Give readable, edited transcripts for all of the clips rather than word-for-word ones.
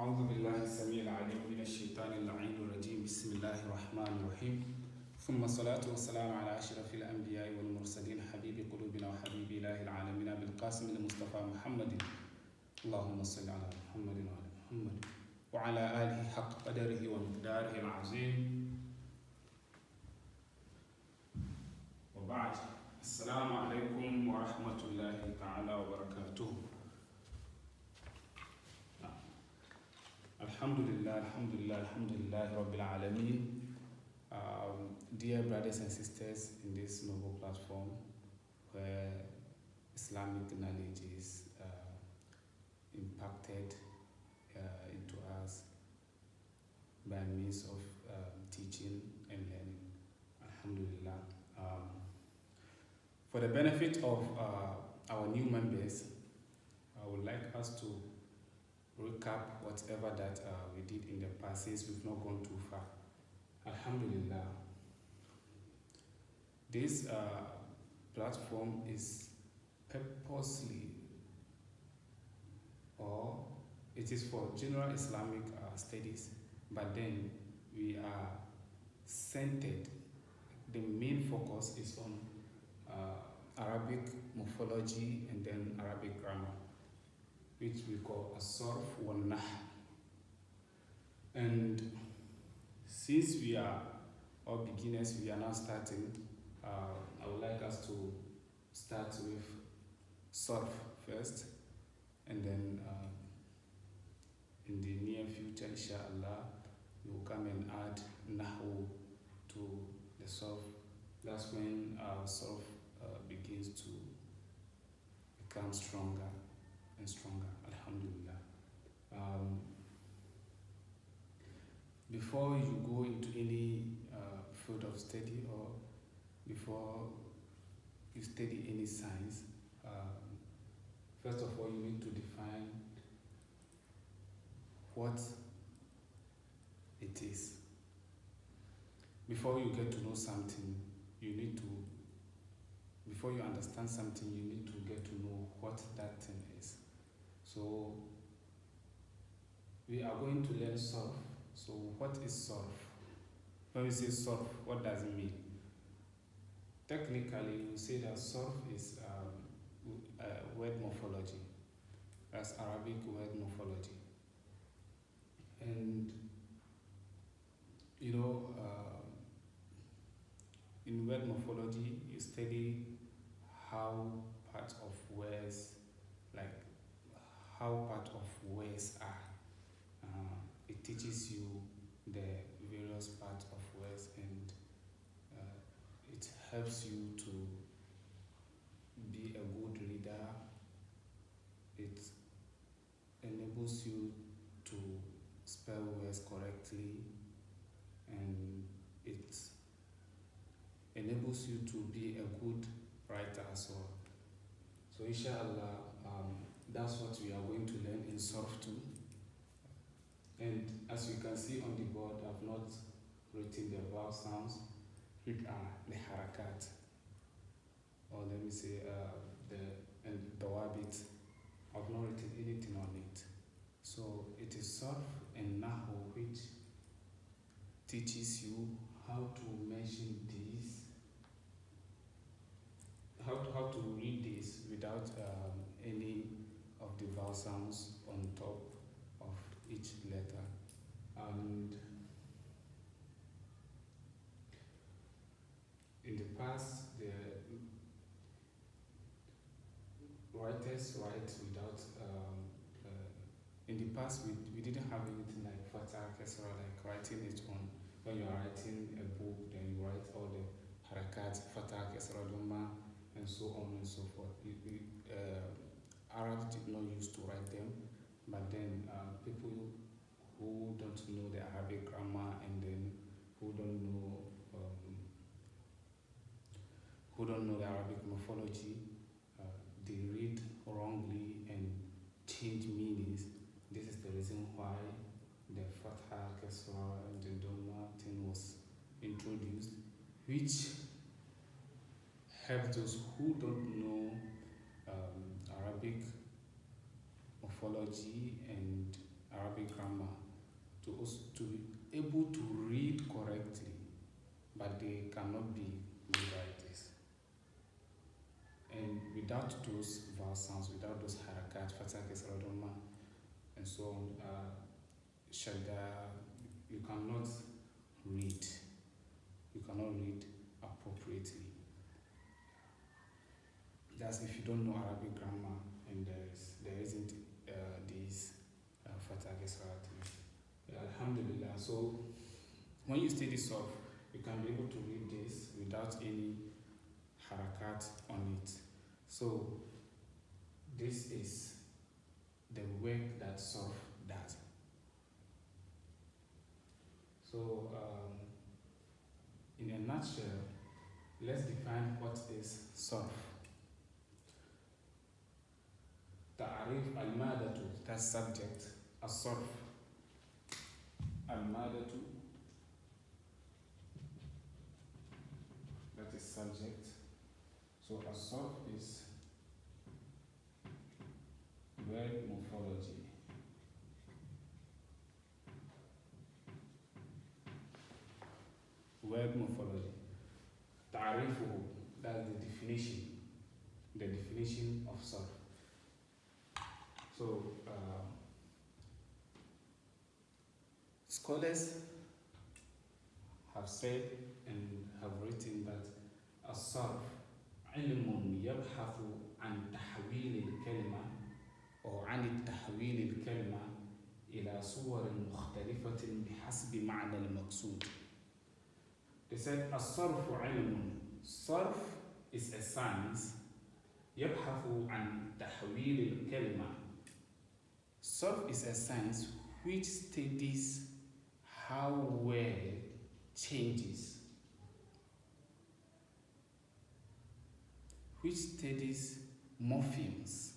أعوذ بالله السميع العليم من الشيطان اللعين الرجيم بسم الله الرحمن الرحيم ثم الصلاة والسلام على أشرف الأنبياء والمرسلين حبيب قلوبنا وحبيب إله العالمين بالقاسم المصطفى محمد اللهم صل على محمد وعلى محمد وعلى آله حق قدره ومقداره العظيم وبعد السلام عليكم ورحمة الله تعالى وبركاته. Alhamdulillah, Rabbil Alameen. Dear brothers and sisters in this noble platform where Islamic knowledge is impacted into us by means of teaching and learning. Alhamdulillah. For the benefit of our new members, I would like us to recap whatever that we did in the past, since we've not gone too far. Alhamdulillah. This platform is purposely, or it is for general Islamic studies, but then we are centered. The main focus is on Arabic morphology and then Arabic grammar, which we call Sorf and Mعنى. And since we are all beginners, we are now starting. I would like us to start with Sorf first, and then in the near future, inshallah, we will come and add Nahu to the Sorf. That's when our Sorf begins to become stronger and stronger, alhamdulillah. Before you go into any field of study, or before you study any science, first of all you need to define what it is. Before you get to know something, before you understand something, you need to get to know what that thing is. So we are going to learn Sorf. So what is Sorf? When we say Sorf, what does it mean? Technically, we say that Sorf is word morphology. That's Arabic word morphology. And in word morphology, you study how parts of words, how part of words are. It teaches you the various parts of words, and it helps you to be a good reader. It enables you to spell words correctly, and it enables you to be a good writer as well. So inshallah, that's what we are going to learn in Sorf too. And as you can see on the board, I've not written the vowel sounds, which are the harakat, or let me say the dawabit. I've not written anything on it. So it is Sorf and Nahu, which teaches you how to mention these, how to read this without any of the vowel sounds on top of each letter. And in the past, the writers write without. In the past, we didn't have anything like fatah, kasra, like writing it on. When you are writing a book, then you write all the harakat, fatah, kasra, dhamma, and so on and so forth. Arabs did not used to write them, but then people who don't know the Arabic grammar, and then who don't know the Arabic morphology, they read wrongly and change meanings. This is the reason why the fatha, kasra, and the dhamma thing was introduced, which helps those who don't know Arabic morphology and Arabic grammar able to read correctly, but they cannot be good writers. And without those vowel sounds, without those harakat, fatha, kasra, dhamma, and so on, shadda, you cannot read. You cannot read appropriately. That's if you don't know Arabic grammar and there isn't these fatha, kasra. Alhamdulillah. So when you study Sorf, you can be able to read this without any harakat on it. So this is the work that Sorf does. So in a nutshell, let's define what is Sorf. Ta'arif al-madatu, that's subject. Al-Sorf. Al-madatu, that is subject. So Al-Sorf is word morphology. Word morphology. Ta'arifuhu, that's the definition of Sorf. So scholars have said and have written that الصرف علم يبحث عن تحويل الكلمة أو عن التحويل الكلمة إلى صور مختلفة بحسب معنى المقصود. They said الصرف علم. صرف is a science. يبحث عن تحويل الكلمة. Sorf is a science which studies how word changes, which studies morphemes,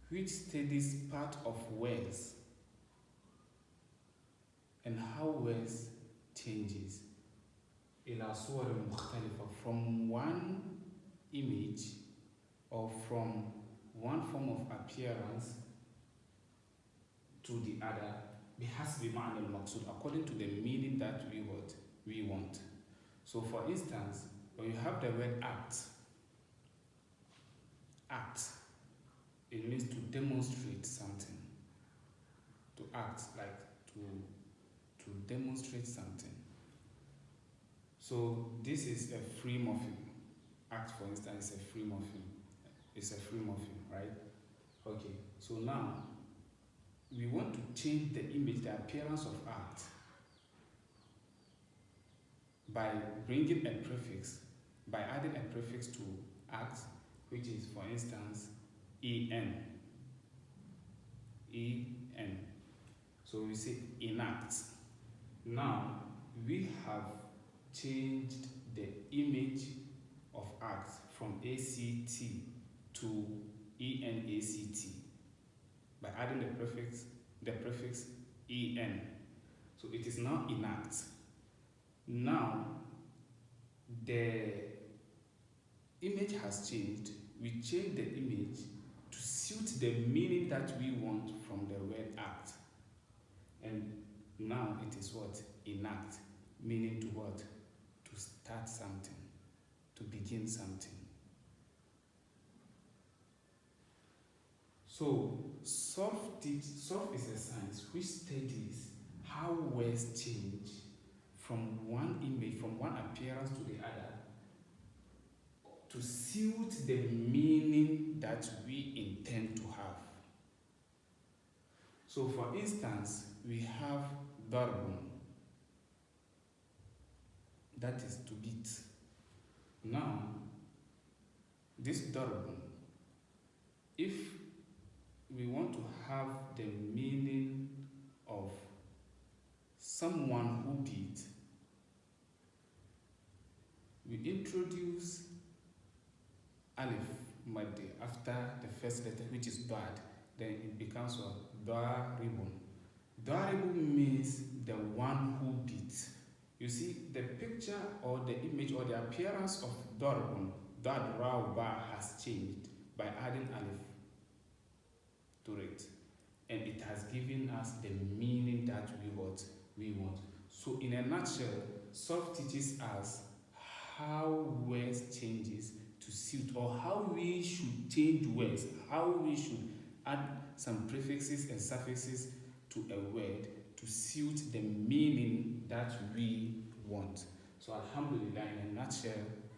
which studies part of words and how words changes. إلى صور مختلفة, from one image or from one form of appearance to the other, بحسب معنى المقصود, according to the meaning that we want. So for instance, when you have the word act, it means to demonstrate something. To act, like to demonstrate something. So this is a free morpheme. Act, for instance, is a free morpheme. It's a free morpheme, right? Okay, so now we want to change the image, the appearance of act by bringing a prefix, by adding a prefix to act, which is, for instance, en. So we say enact. Now we have changed the image of act from ACT to ENACT by adding the prefix EN. So it is now enact. Now the image has changed. We change the image to suit the meaning that we want from the word act. And now it is what? Enact, meaning to what? To start something, to begin something. So Sorf is a science which studies how words change from one image, from one appearance to the other, to suit the meaning that we intend to have. So for instance, we have darbun, that is to beat. Now, this darbun, if we want to have the meaning of someone who beat, we introduce alif madde after the first letter, which is dad, then it becomes what? Daribun. Daribun means the one who beats. You see, the picture or the image or the appearance of Daribun, Dad Ra Ba, has changed by adding alif. to it. And it has given us the meaning that we want. So in a nutshell, Sorf teaches us how words changes to suit, or how we should change words, how we should add some prefixes and suffixes to a word to suit the meaning that we want. So Alhamdulillah, in a nutshell,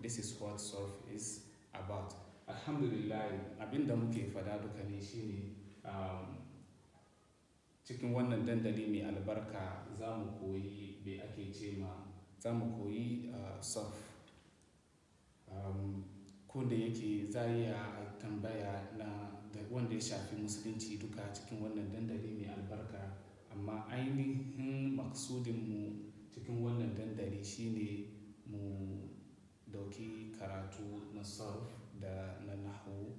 this is what Sorf is about. Alhamdulillah, abinda muke fada duka ne shine cikin wannan dandali mai albarka za mu koyi me ake ce ma, za mu koyi Sorf. Ko da yake za a tambaya na da wanda ya shafi musulunci duka cikin wannan dandali mai albarka, amma ainihin maksudinmu cikin wannan dandali shine mu dauki karatu na Sorf da na nahu,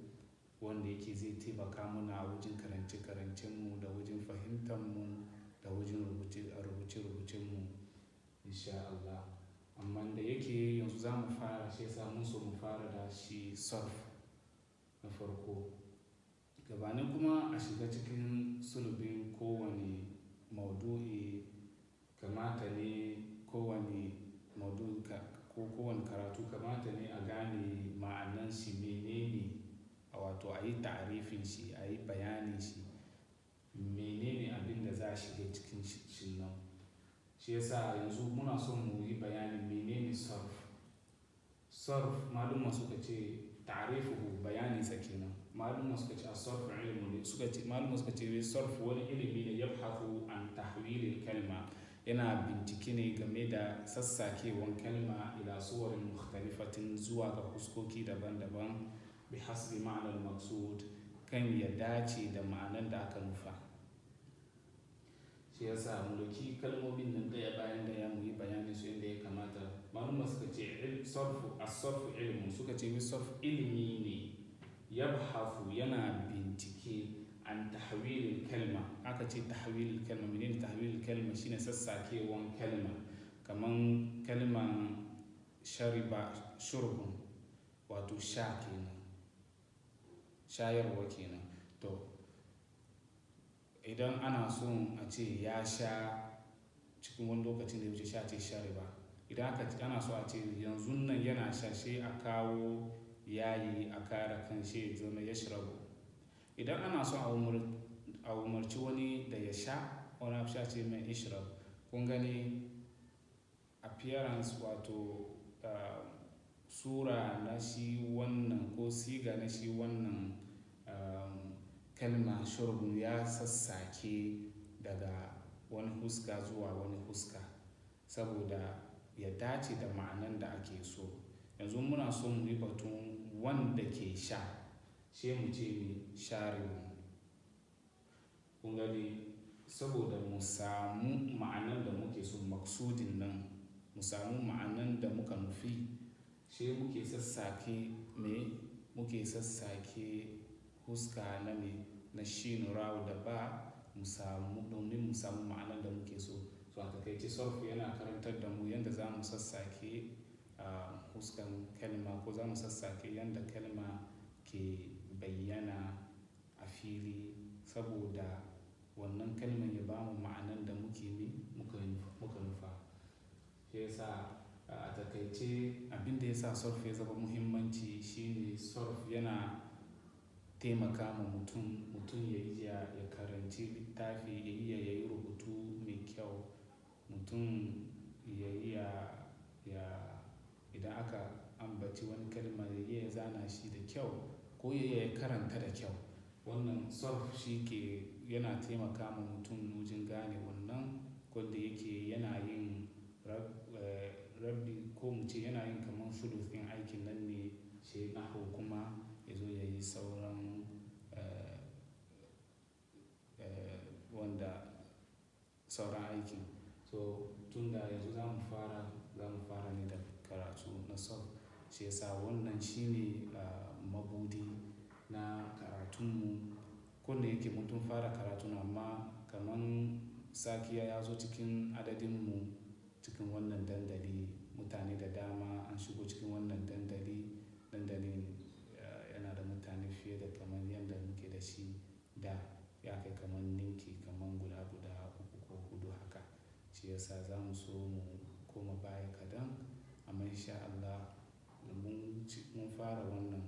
wanda yake zai taimaka mana wajen karance-karancenmu da wajen fahimtanmu da wajen rubuce-rubucenmu insha Allah. Amma da yake yanzu za mu fara, shi yasa mun so mu fara da shi Sorf na farko. Gabanin kuma a shiga cikin sulubin kowane maudu'i, kamata ne kowane maudu'i ko kowane karatu kamata ne a gane ma'anan shi menene, wato a yi ta'arifin shi, a yi bayanin shi, menene abin da za a shiga cikin shi nan. Shi yasa yanzu muna son mu yi bayanin menene Sorf. Sorf malumma suka ce ta'arifuhu, bayanin sa kenan. Malumma suka ce as-Sorf ilmun, malumma suka ce Sorf wani ilimi ne yabhathu an tahwil al-kalma, yana bincike ne game da sassakewan kalma ila suwarin mukhtalifatin zuwa ga huskoki daban-daban bihasb ma'na al-maqsud, kan ya dace da ma'anan da aka nufa. Shi yasa mu dauki kalmomin nan daya bayan daya mu yi bayanin su yadda ya kamata. Malumma suka ce as-Sorf ilmun, suka ce Sorf ilimi ne yabhathu, yana bincike an tahwil al-kalma. Aka ce tahwil al-kalma, menene tahwil al-kalma? Shine sassakewan kalma, kaman kalman shariba, shurbun, wato sha kenan, shayarwa kenan. To idan ana son a ce ya sha cikin wani lokacin da ya wuce, sha ce shariba. Idan ana so a ce yanzu nan yana sha, sai a kawo yayi a kara kan shi ya zama yashrabu. Idan ana so a umarci wani da ya sha, wani abu sha ce mai ishrab. Kun gani appearance, wato sura na shi wannan ko siga na shi wannan kalma shurbun ya sassake daga wani huska zuwa wani huska saboda ya dace da ma'anan da ake so. Yanzu muna so mu yi batun wanda ke sha, sai mu ce ni sharibu. Kun gani, saboda mu samu ma'anan da muke so, maksudin nan, mu samu ma'anan da muka nufi, sai muke sassake huska na na shin rawu da ba, domin mu samu ma'anan da muke so. So a takaice Sorf yana karantar da mu yadda za mu sassake huskan kalma, ko za mu sassake yadda kalma ke bayyana a fili, saboda wannan kalman ya ba mu ma'anan da muka nufa. Shi yasa a takaice abin da ya sa Sorf ya zama muhimmanci shine Sorf yana taimaka ma mutum ya karanci littafi, ya yi rubutu mai kyau. Mutum idan aka ambaci wani kalma ya zana shi da kyau, ko ya karanta da kyau. Wannan Sorf shi yana taimaka ma mutum wajen gane wannan, ko da yake yana yin rabbi, ko mu ce yana yin kamar sulufin aikin nan ne, sai nahu kuma ya zo ya yi sauran aikin. So tun da yanzu za mu fara ne da karatu na Sorf. Shi yasa wannan shine mabudi na karatunmu. Ko da yake mun fara karatu, amma kaman sakiya ya zo cikin adadinmu cikin wannan dandali. Mutane da dama an shigo cikin wannan dandalin yana da mutane fiye da kamar yadda muke da shi da. shi yasa za mu so mu koma baya kadan, amma insha Allah mun fara wannan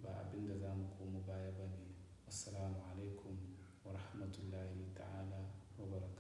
ba abin da za mu koma baya ba ne. Assalamu alaikum wa rahmatullahi ta'ala wa barakatuh.